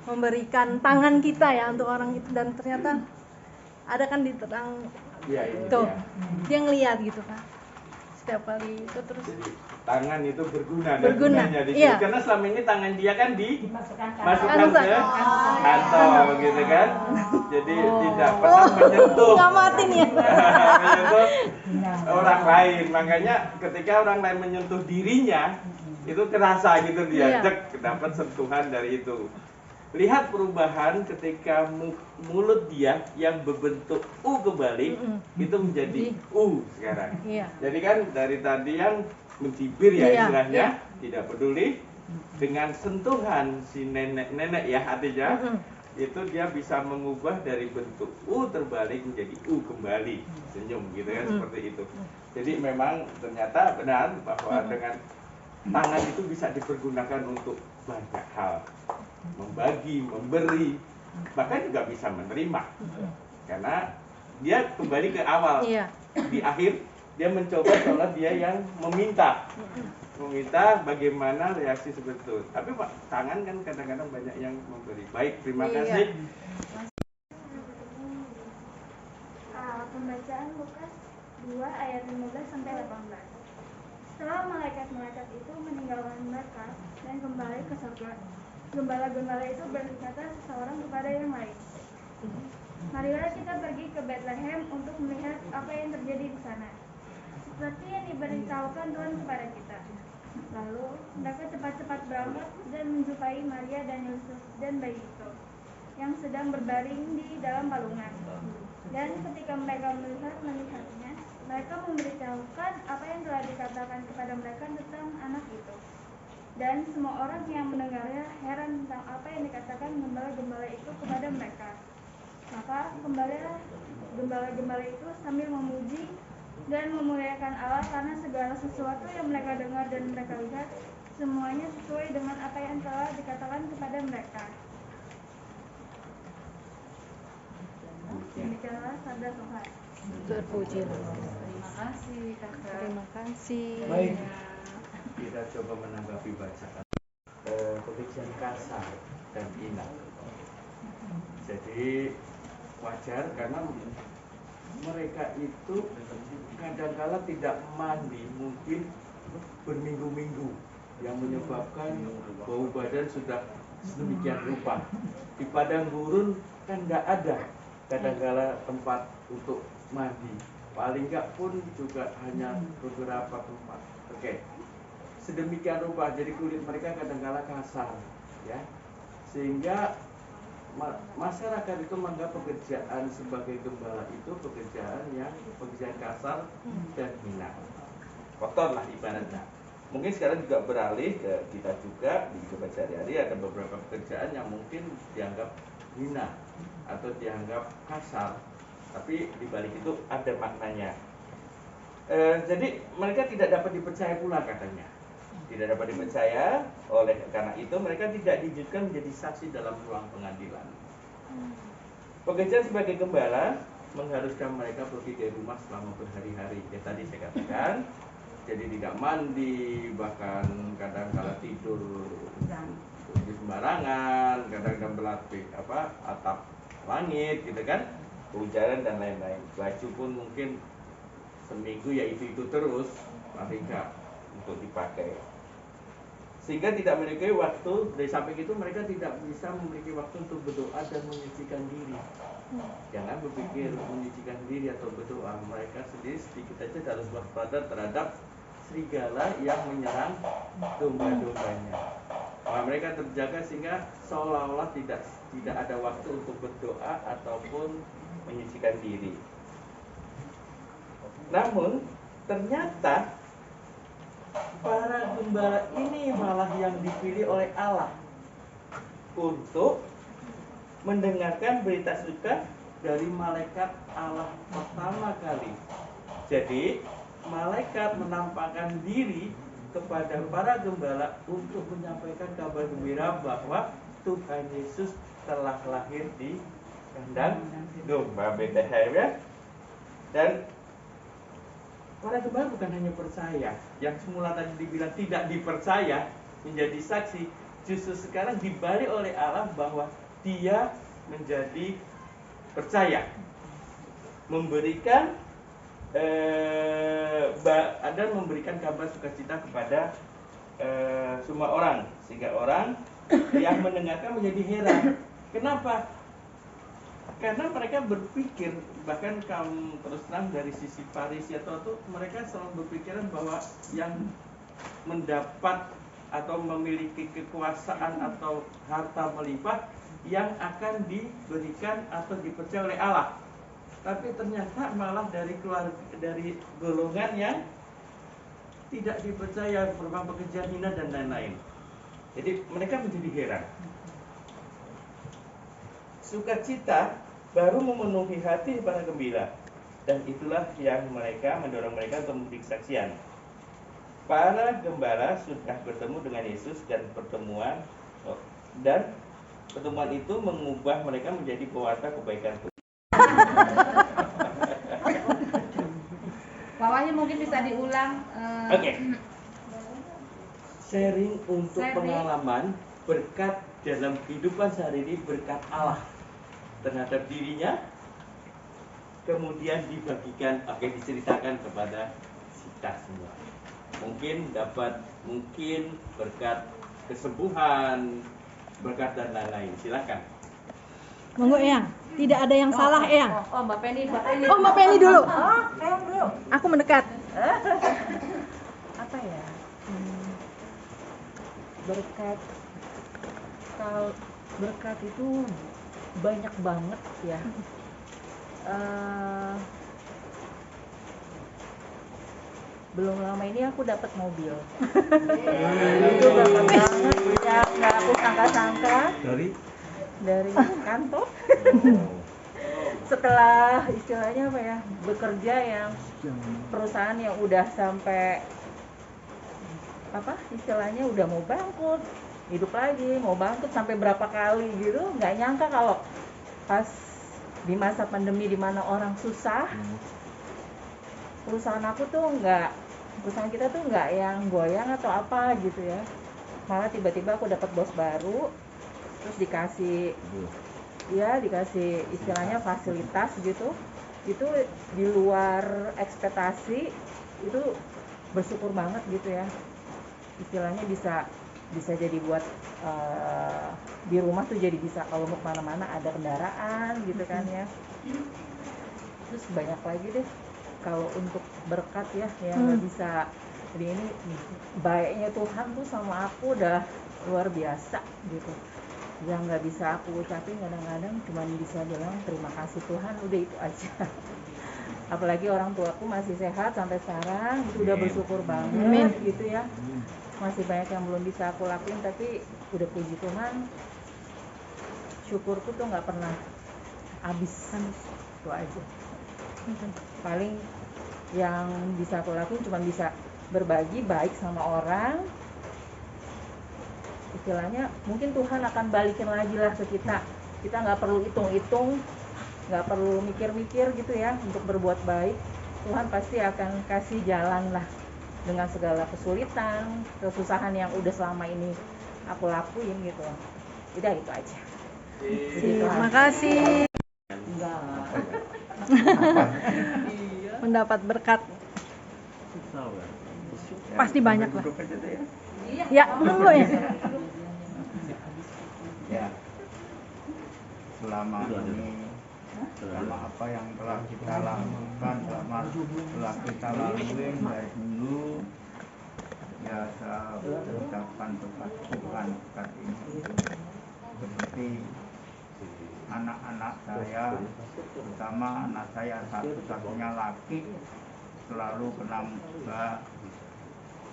memberikan tangan kita ya untuk orang itu, dan ternyata ada kan di terang tuh dia ngelihat gitu kan setiap kali itu. Terus jadi tangan itu berguna di iya. karena selama ini tangan dia kan dimasukkan ke kantong gitu kan, jadi tidak pernah menyentuh ngamatin ya menyentuh orang lain. Makanya ketika orang lain menyentuh dirinya itu kerasa gitu dia, dapat sentuhan dari itu. Lihat perubahan ketika mulut dia yang berbentuk U kebalik itu menjadi U sekarang. Jadi kan dari tadi yang mencibir ya istilahnya, tidak peduli, dengan sentuhan si nenek ya artinya itu dia bisa mengubah dari bentuk U terbalik menjadi U kembali, senyum gitu kan, seperti itu. Jadi memang ternyata benar bahwa dengan tangan itu bisa dipergunakan untuk banyak hal, membagi, memberi, bahkan juga bisa menerima, karena dia kembali ke awal. Di akhir dia mencoba seolah dia yang meminta bagaimana reaksi seperti itu. Tapi Pak, tangan kan kadang-kadang banyak yang memberi. Baik, terima kasih. Pembacaan Lukas 2 ayat 15 sampai 18. Setelah malaikat-malaikat itu meninggalkan mereka dan kembali ke surga, gembala-gembala itu berkata seseorang kepada yang lain, marilah kita pergi ke Bethlehem untuk melihat apa yang terjadi di sana, seperti yang diberitahukan Tuhan kepada kita. Lalu mereka cepat-cepat berangkat dan menjumpai Maria dan Yusuf dan bayi itu yang sedang berbaring di dalam palungan. Dan ketika mereka melihatnya, mereka memberitahukan apa yang telah dikatakan kepada mereka tentang anak itu. Dan semua orang yang mendengarnya heran tentang apa yang dikatakan gembala-gembala itu kepada mereka. Maka gembala-gembala itu sambil memuji dan memuliakan Allah karena segala sesuatu yang mereka dengar dan mereka lihat, semuanya sesuai dengan apa yang telah dikatakan kepada mereka. Demikianlah sabda Tuhan. Terpujilah. Terima kasih kakak. Terima kasih. Baik, kita coba menanggapi bacaan pekerjaan kasar dan hina. Jadi wajar karena mereka itu kadang-kala tidak mandi, mungkin berminggu-minggu, yang menyebabkan bau badan sudah sedemikian rupa. Di padang gurun kan tidak ada kadang-kala tempat untuk mandi, paling nggak pun juga hanya beberapa tempat. Oke. Sedemikian rupa, jadi kulit mereka kadang-kala kasar, ya, sehingga masyarakat itu menganggap pekerjaan sebagai gembala itu pekerjaan kasar dan hina, kotor lah ibaratnya. Mungkin sekarang juga beralih ke kita juga di kehidupan sehari-hari ada beberapa pekerjaan yang mungkin dianggap hina atau dianggap kasar, tapi di balik itu ada maknanya. Jadi mereka tidak dapat dipercaya pula katanya. Tidak dapat dipercaya, oleh karena itu mereka tidak diizinkan menjadi saksi dalam ruang pengadilan. Pekerjaan sebagai gembala mengharuskan mereka pergi dari rumah selama berhari-hari. Ya tadi saya katakan, jadi tidak mandi, bahkan kadang-kala tidur di sembarangan, kadang-kadang berlatih atap langit, gitu kan, hujanan dan lain-lain. Baju pun mungkin seminggu ya itu terus, paling enggak untuk dipakai. Sehingga tidak memiliki waktu, dari samping itu mereka tidak bisa memiliki waktu untuk berdoa dan menyucikan diri. Jangan berpikir menyucikan diri atau berdoa, mereka sendiri sedikit saja harus waspada terhadap serigala yang menyerang domba-dombanya. Nah, mereka terjaga sehingga seolah-olah tidak ada waktu untuk berdoa ataupun menyucikan diri. Namun ternyata para gembala ini malah yang dipilih oleh Allah untuk mendengarkan berita suka dari malaikat Allah pertama kali. Jadi malaikat menampakkan diri kepada para gembala untuk menyampaikan kabar gembira bahwa Tuhan Yesus telah lahir di kandang domba Bethlehem, ya. Dan para gembala bukan hanya percaya, yang semula tadi dibilang tidak dipercaya menjadi saksi, justru sekarang dibalik oleh Allah bahwa dia menjadi percaya, memberikan dan memberikan kabar sukacita kepada semua orang, sehingga orang yang mendengarkan menjadi heran. Kenapa? Karena mereka berpikir, bahkan kaum terus terang dari sisi Farisi atau itu, mereka selalu berpikiran bahwa yang mendapat atau memiliki kekuasaan atau harta melimpah yang akan diberikan atau dipercaya oleh Allah. Tapi ternyata malah dari golongan yang tidak dipercaya, berupa pekerjaan hina dan lain-lain. Jadi mereka menjadi heran. Sukacita baru memenuhi hati para gembala, dan itulah yang mendorong mereka untuk memberi kesaksian. Para gembala sudah bertemu dengan Yesus dan pertemuan itu mengubah mereka menjadi pewarta kebaikan Tuhan. Wahyu mungkin bisa diulang. Oke. Sharing untuk Sharing. pengalaman berkat dalam kehidupan sehari ini, berkat Allah terhadap dirinya, kemudian dibagikan, diceritakan kepada kita semua. Mungkin berkat kesembuhan, berkat dan lain-lain. Silakan. Monggo Eyang, tidak ada yang salah Eyang. Oh Mbak Penny. Oh Mbak Penny dulu. Eyang dulu. Aku mendekat. Apa ya? Berkat, kalau berkat itu banyak banget ya. Belum lama ini aku dapat mobil. Itu berkat banget ya, nggak aku sangka-sangka. Dari kantor. Setelah istilahnya apa ya, bekerja yang perusahaan yang udah sampai apa istilahnya udah mau bangkrut, hidup lagi mau bangkrut sampai berapa kali gitu, nggak nyangka kalau pas di masa pandemi di mana orang susah, perusahaan kita tuh nggak yang goyang atau apa gitu ya, malah tiba-tiba aku dapat bos baru, terus dikasih istilahnya fasilitas gitu, itu di luar ekspektasi, itu bersyukur banget gitu ya, istilahnya bisa jadi buat di rumah tuh jadi bisa kalau mau kemana-mana ada kendaraan gitu kan ya. Terus banyak lagi deh kalau untuk berkat ya yang nggak bisa. Jadi ini baiknya Tuhan tuh sama aku udah luar biasa gitu. Yang nggak bisa aku ucapin kadang-kadang cuma bisa bilang terima kasih Tuhan, udah itu aja. Apalagi orang tuaku masih sehat sampai sekarang, itu udah bersyukur banget gitu ya. Masih banyak yang belum bisa aku lakuin, tapi udah puji Tuhan, syukurku tuh nggak pernah habis, itu aja. Paling yang bisa aku lakuin cuma bisa berbagi baik sama orang, istilahnya mungkin Tuhan akan balikin lagi lah ke kita nggak perlu hitung-hitung, nggak perlu mikir-mikir gitu ya untuk berbuat baik. Tuhan pasti akan kasih jalan lah dengan segala kesulitan, kesusahan yang udah selama ini aku lakuin gitu. Udah itu aja. Terima kasih. Mendapat berkat. Pasti banyak lah. Ya, dulu ya. Ya. Selama ini, selama apa yang telah kita lakukan, telah kita lalui dari dulu, ya saya ucapkan berkat Tuhan berkat ini. Seperti anak-anak saya, terutama anak saya satu-satunya laki, selalu kena musibah,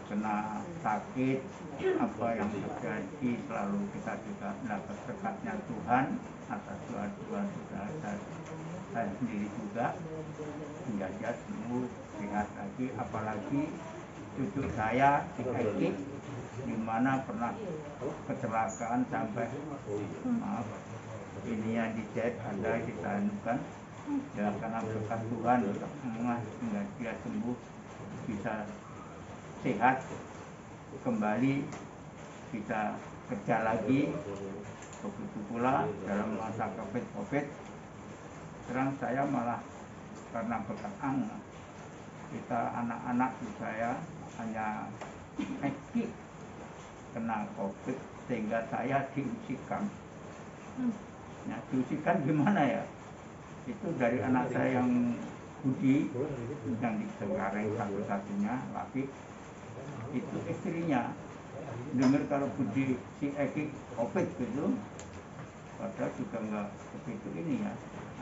kena sakit, apa yang terjadi selalu kita juga mendapat berkatnya Tuhan atas doa-doa saya sendiri juga, hingga dia sembuh sehat lagi. Apalagi cucu saya si Eki, di mana pernah kecelakaan sampai ini yang dicek ada kita anukan, dan karena berkat Tuhan hingga dia sembuh, bisa sehat kembali, bisa kerja lagi. Begitu pula dalam masa COVID, sekarang saya malah karena berkat Allah, kita anak-anak saya hanya Eki kena COVID sehingga saya diusikan. Nah, diusikan gimana ya? Itu dari anak saya yang Budi, yang di Cengkareng satu-satunya laki, itu istrinya dengar kalau Budi si Eki COVID gitu, padahal juga nggak begitu ini ya,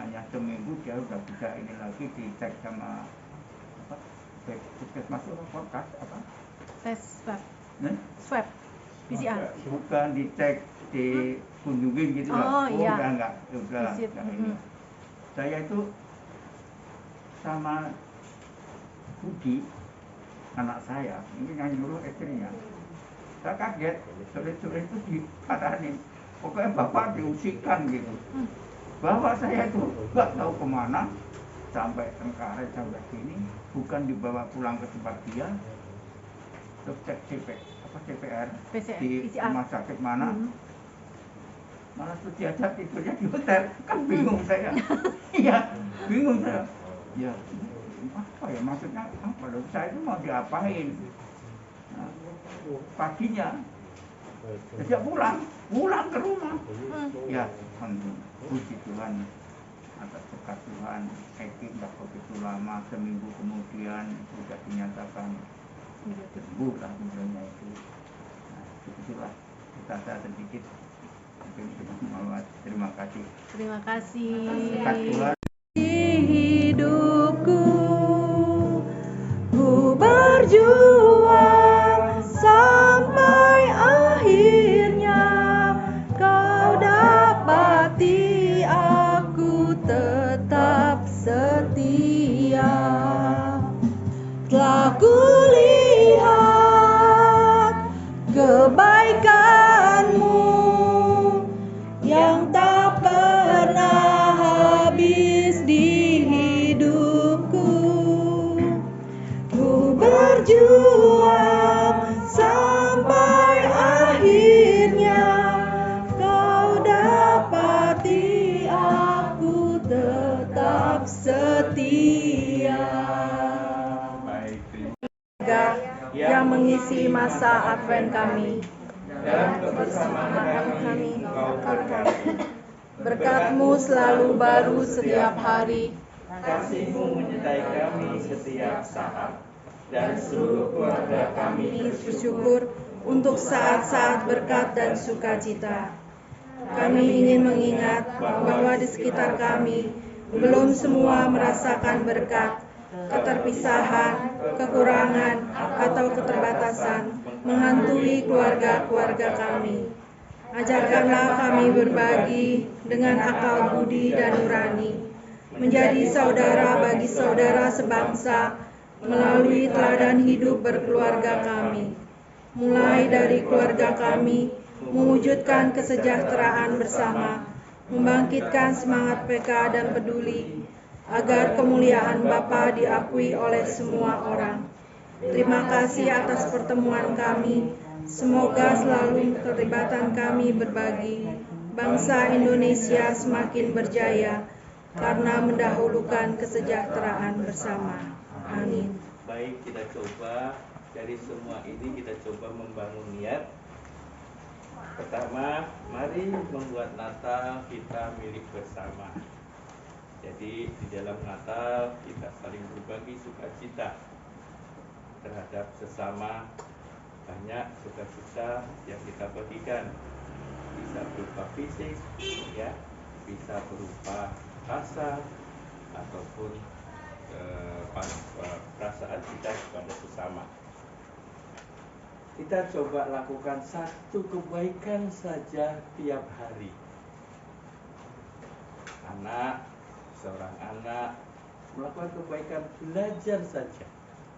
hanya seminggu dia udah bisa ini lagi, dicek sama apa, puskesmas apa tes swab PCR, bukan dicek, dikunjungin gitu lah. Iya. udah ini. Saya itu sama Budi, anak saya ini yang nyuruh istrinya. Saya kaget, sore-sore itu diparahin, pokoknya bapak diusikan gitu. Bapak saya itu nggak tahu kemana, sampai Tengkaret sampai sini bukan dibawa pulang ke tempat dia, terus cek CPR PCR, di PCR. rumah sakit mana, malah tuh diajak tidurnya di hotel. Kan bingung saya. Iya, bingung saya. Ya apa ya maksudnya apa loh, saya itu mau diapain. Nah, paginya sejak pulang ke rumah. Ya puji Tuhan atas berkat Tuhan, Eki nggak begitu lama, seminggu kemudian sudah dinyatakan sembuh lah sebenarnya itu. Nah, begitulah kita sedikit. Terima kasih. Terima kasih. Berkat Tuhan. Hidupku ku berjuang sampai akhirnya kau dapati aku tetap setia. Telah kulihat kebaikanmu yang tak pernah habis di hidupku. Ku berjuang sampai akhirnya kau dapati aku tetap setia. Yang mengisi masa Advent kami. Dalam kebersamaan kami, Kau berkati. Berkat-Mu selalu baru setiap hari. Kasih-Mu menyertai kami setiap saat, dan seluruh keluarga kami Bersyukur untuk saat-saat berkat dan sukacita. Kami ingin mengingat bahwa di sekitar kami belum semua merasakan berkat, keterpisahan, kekurangan, atau keterbatasan menghantui keluarga-keluarga kami. Ajarkanlah kami berbagi dengan akal budi dan nurani, menjadi saudara bagi saudara sebangsa melalui teladan hidup berkeluarga kami. Mulai dari keluarga kami, mewujudkan kesejahteraan bersama, membangkitkan semangat PK dan peduli, agar kemuliaan Bapa diakui oleh semua orang. Terima kasih atas pertemuan kami. Semoga selalu keterlibatan kami berbagi, bangsa Indonesia semakin berjaya karena mendahulukan kesejahteraan bersama. Amin. Baik, kita coba dari semua ini kita coba membangun niat. Pertama, mari membuat Natal kita milik bersama. Jadi di dalam Natal kita saling berbagi sukacita terhadap sesama. Banyak sukacita yang kita bagikan, bisa berupa fisik, ya, bisa berupa rasa ataupun perasaan kita kepada sesama. Kita coba lakukan satu kebaikan saja tiap hari. Seorang anak melakukan kebaikan, belajar saja,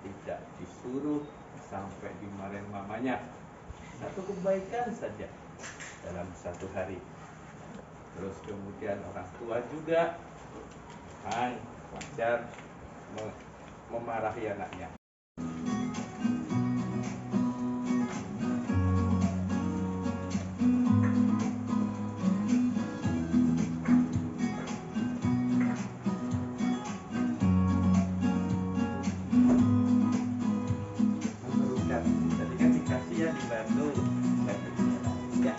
tidak disuruh sampai dimarahin mamanya. Satu kebaikan saja dalam satu hari. Terus kemudian orang tua juga wajar memarahi anaknya. Tadi kan dikasih ya dibantu. Ya.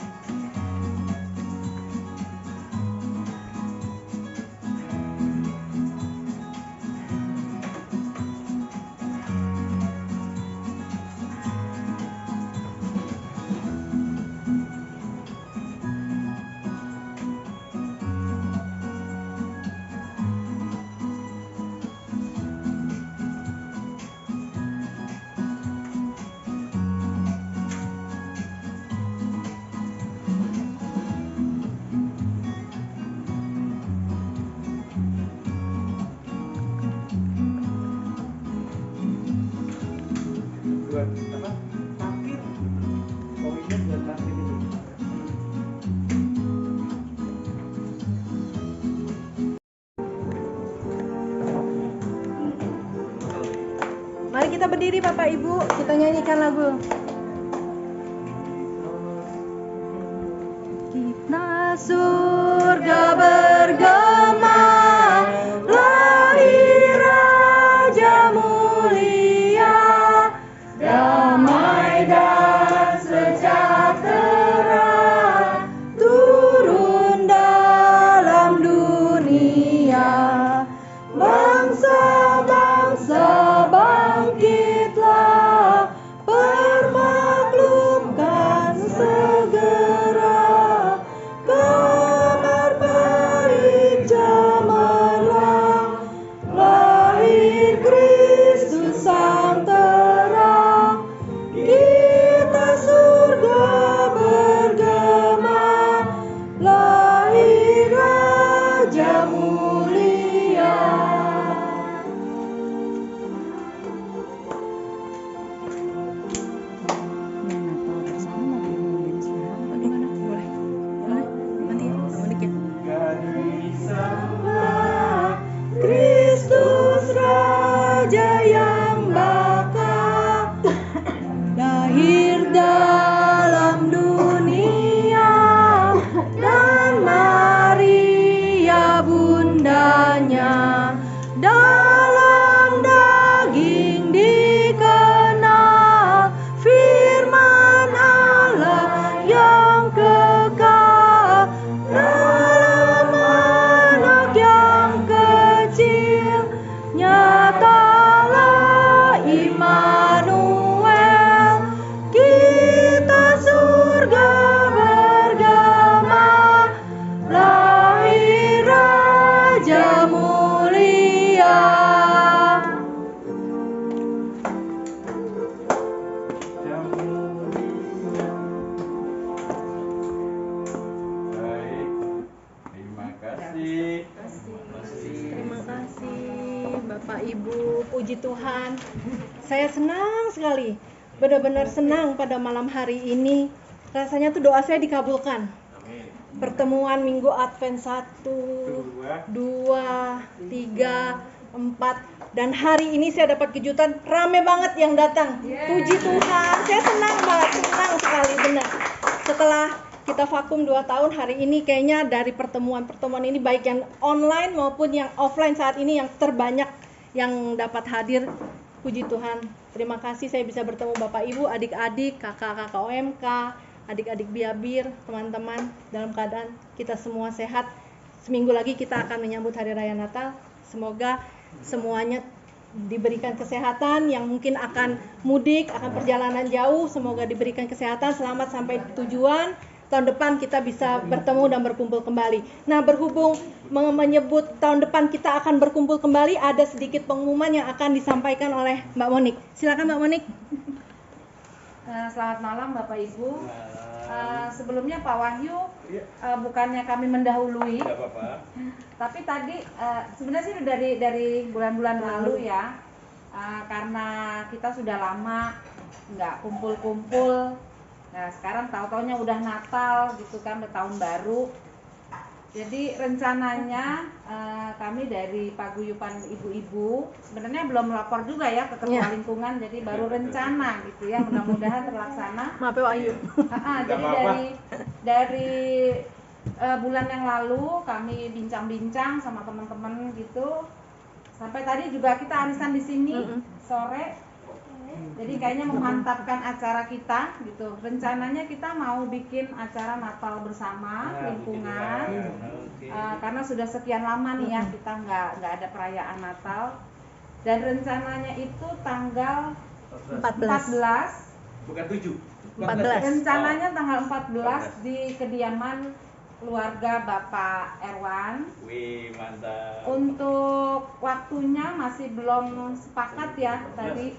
Mari kita berdiri Bapak Ibu, kita nyanyikan lagu. Kita surga bergema, lahir Raja mulia, damai dan sejahtera turun dalam dunia. Bangsa-bangsa bangkitlah, permaklumkan segera, kabar baik cemerlang, lahir Kristus sang terang, kita surga bergema, lahir Raja mulia. Kristus Raja yang baka, lahir dalam dunia, dan Maria bundanya, dalam daging dikenal, firman Allah yang kekal, dalam anak yang kecil, nyatalah Immanuel, kita surga bergema, lahir Raja mulia. Baik, terima kasih. Terima kasih Bapak Ibu, puji Tuhan. Saya senang sekali, benar-benar senang pada malam hari ini. Rasanya tuh doa saya dikabulkan. Pertemuan Minggu Advent 1, 2, 3, 4, dan hari ini saya dapat kejutan, rame banget yang datang. Puji Tuhan, saya senang banget, senang sekali benar. Setelah kita vakum 2 tahun, hari ini kayaknya dari pertemuan-pertemuan ini, baik yang online maupun yang offline saat ini, yang terbanyak yang dapat hadir. Puji Tuhan, terima kasih saya bisa bertemu Bapak Ibu, adik-adik, kakak-kakak OMK, adik-adik Biabir, teman-teman, dalam keadaan kita semua sehat. Seminggu lagi kita akan menyambut Hari Raya Natal. Semoga semuanya diberikan kesehatan, yang mungkin akan mudik, akan perjalanan jauh, semoga diberikan kesehatan, selamat sampai tujuan. Tahun depan kita bisa bertemu dan berkumpul kembali. Nah, berhubung menyebut tahun depan kita akan berkumpul kembali, ada sedikit pengumuman yang akan disampaikan oleh Mbak Monik. Silakan Mbak Monik. Selamat malam Bapak Ibu. Sebelumnya Pak Wahyu, bukannya kami mendahului, Tidak apa-apa. tapi tadi sebenarnya sih dari bulan-bulan lalu ya, karena kita sudah lama nggak kumpul-kumpul. Nah sekarang tahu-taunya udah Natal gitu kan, udah tahun baru. Jadi rencananya kami dari paguyuban ibu-ibu sebenarnya belum lapor juga ya ke ketua lingkungan, jadi baru rencana gitu ya, mudah-mudahan terlaksana. Maaf ya Wahyu. Jadi dari bulan yang lalu kami bincang-bincang sama teman-teman gitu. Sampai tadi juga kita arisan di sini sore. Jadi kayaknya memantapkan acara kita gitu. Rencananya kita mau bikin acara Natal bersama lingkungan, karena sudah sekian lama nih ya kita nggak ada perayaan Natal. Dan rencananya itu tanggal 14. Bukan 7. 14. Rencananya tanggal 14 di kediaman keluarga Bapak Erwan. Wih, mantap. Untuk waktunya masih belum sepakat ya tadi.